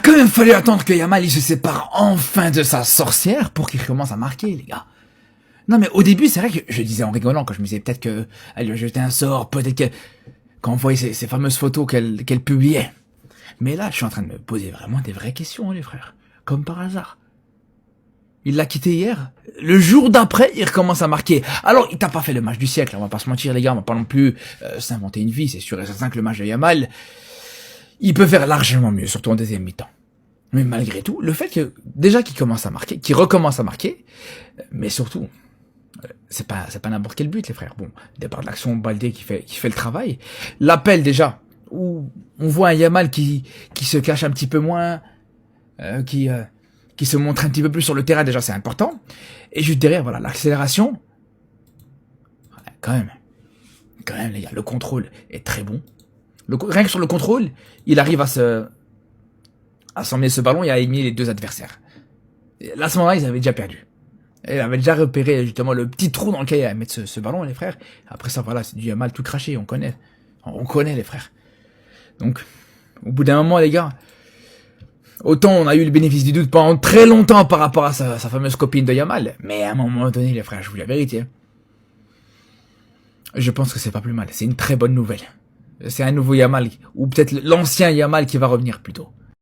quand même fallu attendre que Yamal il se sépare enfin de sa sorcière pour qu'il commence à marquer, les gars. Non mais au début, c'est vrai que je disais en rigolant, quand je me disais peut-être qu'elle lui a jeté un sort, peut-être que quand on voyait ces fameuses photos qu'elle publiait. Mais là, je suis en train de me poser vraiment des vraies questions, les frères. Comme par hasard. Il l'a quitté hier. Le jour d'après, il recommence à marquer. Alors, il t'a pas fait le match du siècle, on va pas se mentir, les gars, on va pas non plus s'inventer une vie, c'est sûr et certain que le match de Yamal, il peut faire largement mieux, surtout en deuxième mi-temps. Mais malgré tout, le fait que, déjà qu'il commence à marquer, qu'il recommence à marquer, mais surtout, c'est pas n'importe quel but, les frères. Bon, départ de l'action, Baldé qui fait le travail. L'appel, déjà, où on voit un Yamal qui se cache un petit peu moins, qui se montre un petit peu plus sur le terrain, déjà, c'est important. Et juste derrière, voilà, l'accélération. Quand même, les gars, le contrôle est très bon. Rien que sur le contrôle, il arrive à s'emmener ce ballon et à éliminer les deux adversaires. Et là, à ce moment-là, ils avaient déjà perdu. Et ils avaient déjà repéré, justement, le petit trou dans lequel il allait mettre ce ballon, les frères. Après ça, voilà, c'est du Yamal tout craché, on connaît. On connaît, les frères. Donc, au bout d'un moment, les gars, autant on a eu le bénéfice du doute pendant très longtemps par rapport à sa fameuse copine de Yamal, mais à un moment donné, les frères, je vous dis la vérité, je pense que c'est pas plus mal. C'est une très bonne nouvelle. C'est un nouveau Yamal, ou peut-être l'ancien Yamal qui va revenir plutôt.